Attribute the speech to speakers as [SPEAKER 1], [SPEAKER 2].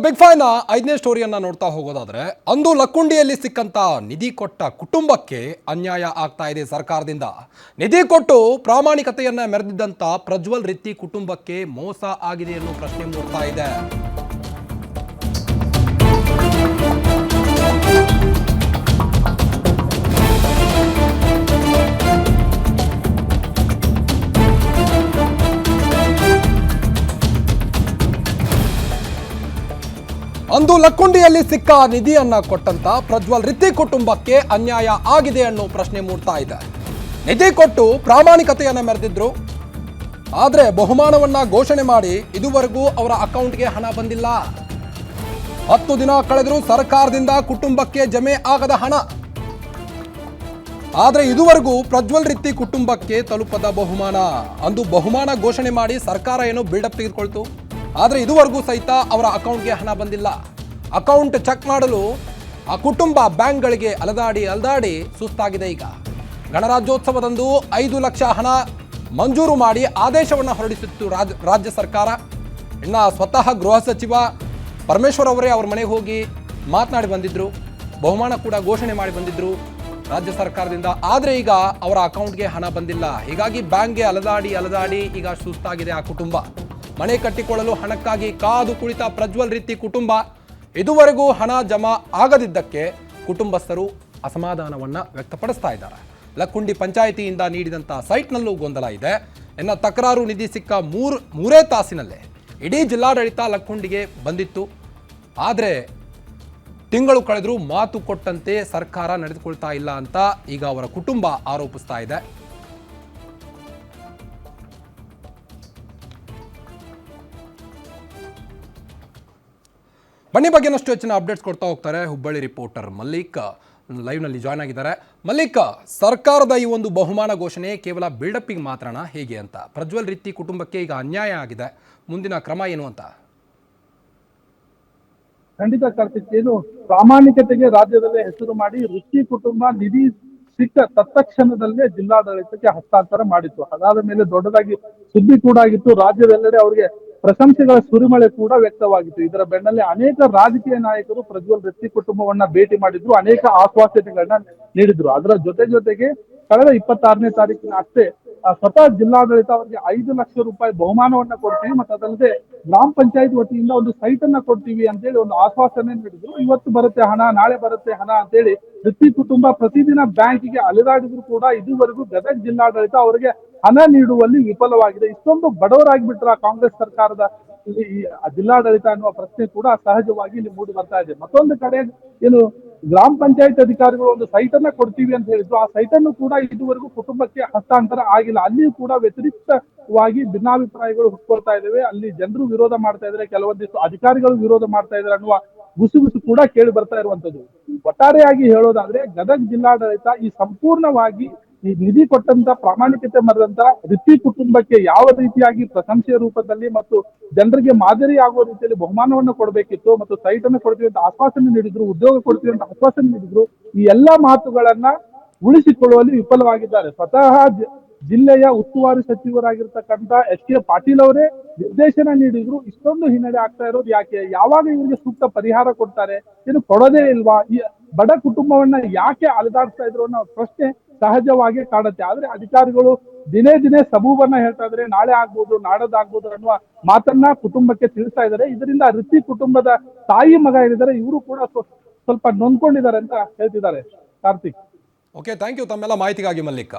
[SPEAKER 1] Big fine 5ನೇ ಸ್ಟೋರಿಯನ್ನ ನೋಡ್ತಾ ಹೋಗೋದಾದ್ರೆ ಅಂದು ಲಕ್ಕುಂಡಿಯಲ್ಲಿ ಸಿಕ್ಕಂತ ನಿಧಿ ಕೊಟ್ಟ ಕುಟುಂಬಕ್ಕೆ ಅನ್ಯಾಯ ಆಗ್ತಾ ಇದೆ ಸರ್ಕಾರದಿಂದ. ನಿಧಿ ಕೊಟ್ಟು ಪ್ರಾಮಾಣಿಕತೆಯನ್ನ ಮೆರೆದಿದ್ದಂತ ಪ್ರಜ್ವಲ್ ರಿತ್ತಿ ಕುಟುಂಬಕ್ಕೆ ಮೋಸ ಆಗಿದೆ ಅನ್ನೋ ಪ್ರಶ್ನೆ ಮೂಡ್ತಾ ಇದೆ. ಅಂದು ಲಕ್ಕುಂಡಿಯಲ್ಲಿ ಸಿಕ್ಕ ನಿಧಿಯನ್ನ ಕೊಟ್ಟಂತ ಪ್ರಜ್ವಲ್ ರಿತ್ತಿ ಕುಟುಂಬಕ್ಕೆ ಅನ್ಯಾಯ ಆಗಿದೆ ಅನ್ನೋ ಪ್ರಶ್ನೆ ಮೂಡ್ತಾ ಇದೆ. ನಿಧಿ ಕೊಟ್ಟು ಪ್ರಾಮಾಣಿಕತೆಯನ್ನ ಮೆರೆದಿದ್ರು, ಆದ್ರೆ ಬಹುಮಾನವನ್ನ ಘೋಷಣೆ ಮಾಡಿ ಇದುವರೆಗೂ ಅವರ ಅಕೌಂಟ್ಗೆ ಹಣ ಬಂದಿಲ್ಲ. 10 ದಿನ ಕಳೆದರೂ ಸರ್ಕಾರದಿಂದ ಕುಟುಂಬಕ್ಕೆ ಜಮೆ ಆಗದ ಹಣ. ಆದ್ರೆ ಇದುವರೆಗೂ ಪ್ರಜ್ವಲ್ ರಿತ್ತಿ ಕುಟುಂಬಕ್ಕೆ ತಲುಪದ ಬಹುಮಾನ. ಅಂದು ಬಹುಮಾನ ಘೋಷಣೆ ಮಾಡಿ ಸರ್ಕಾರ ಏನೋ ಬಿಲ್ಡಪ್ ತೆಗೆದುಕೊಳ್ತು, ಆದರೆ ಇದುವರೆಗೂ ಸಹಿತ ಅವರ ಅಕೌಂಟ್ಗೆ ಹಣ ಬಂದಿಲ್ಲ. ಅಕೌಂಟ್ ಚೆಕ್ ಮಾಡಲು ಆ ಕುಟುಂಬ ಬ್ಯಾಂಕ್ಗಳಿಗೆ ಅಲದಾಡಿ ಸುಸ್ತಾಗಿದೆ. ಈಗ ಗಣರಾಜ್ಯೋತ್ಸವದಂದು 5 ಲಕ್ಷ ಹಣ ಮಂಜೂರು ಮಾಡಿ ಆದೇಶವನ್ನು ಹೊರಡಿಸಿತ್ತು ರಾಜ್ಯ ಸರ್ಕಾರ. ಇನ್ನು ಸ್ವತಃ ಗೃಹ ಸಚಿವ ಪರಮೇಶ್ವರ್ ಅವರೇ ಅವ್ರ ಮನೆಗೆ ಹೋಗಿ ಮಾತನಾಡಿ ಬಂದಿದ್ರು, ಬಹುಮಾನ ಕೂಡ ಘೋಷಣೆ ಮಾಡಿ ಬಂದಿದ್ರು ರಾಜ್ಯ ಸರ್ಕಾರದಿಂದ. ಆದರೆ ಈಗ ಅವರ ಅಕೌಂಟ್ಗೆ ಹಣ ಬಂದಿಲ್ಲ. ಹೀಗಾಗಿ ಬ್ಯಾಂಕ್ಗೆ ಅಲದಾಡಿ ಈಗ ಸುಸ್ತಾಗಿದೆ ಆ ಕುಟುಂಬ. ಮನೆ ಕಟ್ಟಿಕೊಳ್ಳಲು ಹಣಕ್ಕಾಗಿ ಕಾದು ಕುಳಿತ ಪ್ರಜ್ವಲ್ ರಿತ್ತಿ ಕುಟುಂಬ ಇದುವರೆಗೂ ಹಣ ಜಮಾ ಆಗದಿದ್ದಕ್ಕೆ ಕುಟುಂಬಸ್ಥರು ಅಸಮಾಧಾನವನ್ನ ವ್ಯಕ್ತಪಡಿಸ್ತಾ ಇದ್ದಾರೆ. ಲಕ್ಕುಂಡಿ ಪಂಚಾಯಿತಿಯಿಂದ ನೀಡಿದಂಥ ಸೈಟ್ನಲ್ಲೂ ಗೊಂದಲ ಇದೆ. ಇನ್ನು ತಕರಾರು ನಿಧಿ ಸಿಕ್ಕ ಮೂರೇ ತಾಸಿನಲ್ಲೇ ಇಡೀ ಜಿಲ್ಲಾಡಳಿತ ಲಕ್ಕುಂಡಿಗೆ ಬಂದಿತ್ತು. ಆದರೆ ತಿಂಗಳು ಕಳೆದರೂ ಮಾತು ಕೊಟ್ಟಂತೆ ಸರ್ಕಾರ ನಡೆದುಕೊಳ್ತಾ ಇಲ್ಲ ಅಂತ ಈಗ ಅವರ ಕುಟುಂಬ ಆರೋಪಿಸ್ತಾ ಇದೆ. ಬನ್ನಿ ಬಗ್ಗೆನಷ್ಟು ಹೆಚ್ಚಿನ ಅಪ್ಡೇಟ್ಸ್ ಕೊಡ್ತಾ ಹೋಗ್ತಾರೆ ಹುಬ್ಬಳ್ಳಿ ರಿಪೋರ್ಟರ್ ಮಲ್ಲಿಕ್ ಲೈವ್ನಲ್ಲಿ ಜಾಯ್ನ್ ಆಗಿದ್ದಾರೆ. ಮಲ್ಲಿಕ್, ಸರ್ಕಾರದ ಈ ಒಂದು ಬಹುಮಾನ ಘೋಷಣೆ ಕೇವಲ ಬಿಲ್ಡಪ್ಪಿಗೆ ಮಾತ್ರನಾ, ಹೇಗೆ ಅಂತ? ಪ್ರಜ್ವಲ್ ರಿತ್ತಿ ಕುಟುಂಬಕ್ಕೆ ಈಗ ಅನ್ಯಾಯ ಆಗಿದೆ, ಮುಂದಿನ ಕ್ರಮ ಏನು ಅಂತ?
[SPEAKER 2] ಖಂಡಿತ ಕಾರ್ತಿಕ್, ಏನು ಪ್ರಾಮಾಣಿಕತೆಗೆ ರಾಜ್ಯದಲ್ಲೇ ಹೆಸರು ಮಾಡಿ ರಿತ್ತಿ ಕುಟುಂಬ ನಿಧಿ ಸಿಕ್ಕ ತತ್ಕ್ಷಣದಲ್ಲೇ ಜಿಲ್ಲಾಡಳಿತಕ್ಕೆ ಹಸ್ತಾಂತರ ಮಾಡಿತ್ತು. ಅದಾದ ಮೇಲೆ ದೊಡ್ಡದಾಗಿ ಸುದ್ದಿ ಕೂಡ ಆಗಿತ್ತು. ರಾಜ್ಯದೆಲ್ಲೆಡೆ ಅವರಿಗೆ ಪ್ರಶಂಸೆಗಳ ಸುರಿಮಳೆ ಕೂಡ ವ್ಯಕ್ತವಾಗಿತ್ತು. ಇದರ ಬೆನ್ನಲ್ಲೇ ಅನೇಕ ರಾಜಕೀಯ ನಾಯಕರು ಪ್ರಜ್ವಲ್ ರಿತ್ತಿ ಕುಟುಂಬವನ್ನ ಭೇಟಿ ಮಾಡಿದ್ರು, ಅನೇಕ ಆಶ್ವಾಸನೆಗಳನ್ನ ನೀಡಿದ್ರು. ಅದರ ಜೊತೆಗೆ ಕಳೆದ 26ನೇ ತಾರೀಕಿನ ಅಷ್ಟೇ ಸ್ವತಃ ಜಿಲ್ಲಾಡಳಿತ ಅವರಿಗೆ 5 ಲಕ್ಷ ರೂಪಾಯಿ ಬಹುಮಾನವನ್ನ ಕೊಡ್ತೀವಿ, ಮತ್ತೆ ಅದಲ್ಲದೆ ಗ್ರಾಮ ಪಂಚಾಯತ್ ವತಿಯಿಂದ ಒಂದು ಸೈಟ್ ಅನ್ನ ಕೊಡ್ತೀವಿ ಅಂತೇಳಿ ಒಂದು ಆಶ್ವಾಸನೆ ನೀಡಿದ್ರು. ಇವತ್ತು ಬರುತ್ತೆ ಹಣ, ನಾಳೆ ಬರುತ್ತೆ ಹಣ ಅಂತೇಳಿ ರಿತ್ತಿ ಕುಟುಂಬ ಪ್ರತಿದಿನ ಬ್ಯಾಂಕಿಗೆ ಅಲೆದಾಡಿದ್ರು ಕೂಡ ಇದುವರೆಗೂ ಗದಗ ಜಿಲ್ಲಾಡಳಿತ ಅವರಿಗೆ ಹಣ ನೀಡುವಲ್ಲಿ ವಿಫಲವಾಗಿದೆ. ಇಷ್ಟೊಂದು ಬಡವರಾಗಿಬಿಟ್ರ ಕಾಂಗ್ರೆಸ್ ಸರ್ಕಾರದ ಈ ಜಿಲ್ಲಾಡಳಿತ ಅನ್ನುವ ಪ್ರಶ್ನೆ ಕೂಡ ಸಹಜವಾಗಿ ಇಲ್ಲಿ ಮೂಡಿ ಬರ್ತಾ ಇದೆ. ಮತ್ತೊಂದು ಕಡೆ ಏನು ಗ್ರಾಮ ಪಂಚಾಯತ್ ಅಧಿಕಾರಿಗಳು ಒಂದು ಸೈಟ್ ಅನ್ನ ಕೊಡ್ತೀವಿ ಅಂತ ಹೇಳಿದ್ರು, ಆ ಸೈಟ್ ಅನ್ನು ಕೂಡ ಇದುವರೆಗೂ ಕುಟುಂಬಕ್ಕೆ ಹಸ್ತಾಂತರ ಆಗಿಲ್ಲ. ಅಲ್ಲಿಯೂ ಕೂಡ ವ್ಯತಿರಿಕ್ತವಾಗಿ ಭಿನ್ನಾಭಿಪ್ರಾಯಗಳು ಹುಟ್ಕೊಳ್ತಾ ಇದಾವೆ. ಅಲ್ಲಿ ಜನರು ವಿರೋಧ ಮಾಡ್ತಾ ಇದ್ದಾರೆ, ಕೆಲವೊಂದಿಷ್ಟು ಅಧಿಕಾರಿಗಳು ವಿರೋಧ ಮಾಡ್ತಾ ಇದ್ದಾರೆ ಅನ್ನುವ ಗುಸುಗುಸು ಕೂಡ ಕೇಳಿ ಬರ್ತಾ ಇರುವಂತದ್ದು. ಒಟ್ಟಾರೆಯಾಗಿ ಹೇಳೋದಾದ್ರೆ ಗದಗ ಜಿಲ್ಲಾಡಳಿತ ಈ ಸಂಪೂರ್ಣವಾಗಿ ಈ ನಿಧಿ ಕೊಟ್ಟಂತ ಪ್ರಾಮಾಣಿಕತೆ ಮರೆದಂತ ರಿತ್ತಿ ಕುಟುಂಬಕ್ಕೆ ಯಾವ ರೀತಿಯಾಗಿ ಪ್ರಶಂಸೆಯ ರೂಪದಲ್ಲಿ ಮತ್ತು ಜನರಿಗೆ ಮಾದರಿ ಆಗುವ ರೀತಿಯಲ್ಲಿ ಬಹುಮಾನವನ್ನು ಕೊಡಬೇಕಿತ್ತು, ಮತ್ತು ಸೈಟ್ ಅನ್ನು ಕೊಡ್ತೀವಿ ಅಂತ ಆಶ್ವಾಸನೆ ನೀಡಿದ್ರು, ಉದ್ಯೋಗ ಕೊಡ್ತೀವಿ ಅಂತ ಆಶ್ವಾಸನೆ ನೀಡಿದ್ರು. ಈ ಎಲ್ಲಾ ಮಾತುಗಳನ್ನ ಉಳಿಸಿಕೊಳ್ಳುವಲ್ಲಿ ವಿಫಲವಾಗಿದ್ದಾರೆ. ಸ್ವತಃ ಜಿಲ್ಲೆಯ ಉಸ್ತುವಾರಿ ಸಚಿವರಾಗಿರ್ತಕ್ಕಂಥ ಎಚ್.ಕೆ. ಪಾಟೀಲ್ ಅವರೇ ನಿರ್ದೇಶನ ನೀಡಿದ್ರು. ಇಷ್ಟೊಂದು ಹಿನ್ನಡೆ ಆಗ್ತಾ ಇರೋದು ಯಾಕೆ? ಯಾವಾಗ ಇವರಿಗೆ ಸೂಕ್ತ ಪರಿಹಾರ ಕೊಡ್ತಾರೆ? ಏನು ಕೊಡೋದೇ ಇಲ್ವಾ? ಈ ಬಡ ಕುಟುಂಬವನ್ನ ಯಾಕೆ ಅಲೆದಾಡಿಸ್ತಾ ಇದ್ರು ಅನ್ನೋ ಪ್ರಶ್ನೆ ಸಹಜವಾಗಿ ಕಾಡುತ್ತೆ. ಆದ್ರೆ ಅಧಿಕಾರಿಗಳು ದಿನೇ ಸಬೂಬನ್ನ ಹೇಳ್ತಾ ಇದ್ದಾರೆ, ನಾಳೆ ಆಗ್ಬೋದು, ನಾಡದಾಗ್ಬೋದು ಅನ್ನುವ ಮಾತನ್ನ ಕುಟುಂಬಕ್ಕೆ ತಿಳಿಸ್ತಾ ಇದ್ದಾರೆ. ಇದರಿಂದ ರಿತ್ತಿ ಕುಟುಂಬದ ತಾಯಿ ಮಗ ಏನಿದ್ದಾರೆ ಇವರು ಕೂಡ ಸ್ವಲ್ಪ ನೊಂದ್ಕೊಂಡಿದ್ದಾರೆ ಅಂತ ಹೇಳ್ತಿದ್ದಾರೆ. ಕಾರ್ತಿಕ್,
[SPEAKER 1] ಓಕೆ, ಥ್ಯಾಂಕ್ ಯು ತಮ್ಮೆಲ್ಲ ಮಾಹಿತಿಗಾಗಿ ಮಲ್ಲಿಕ್.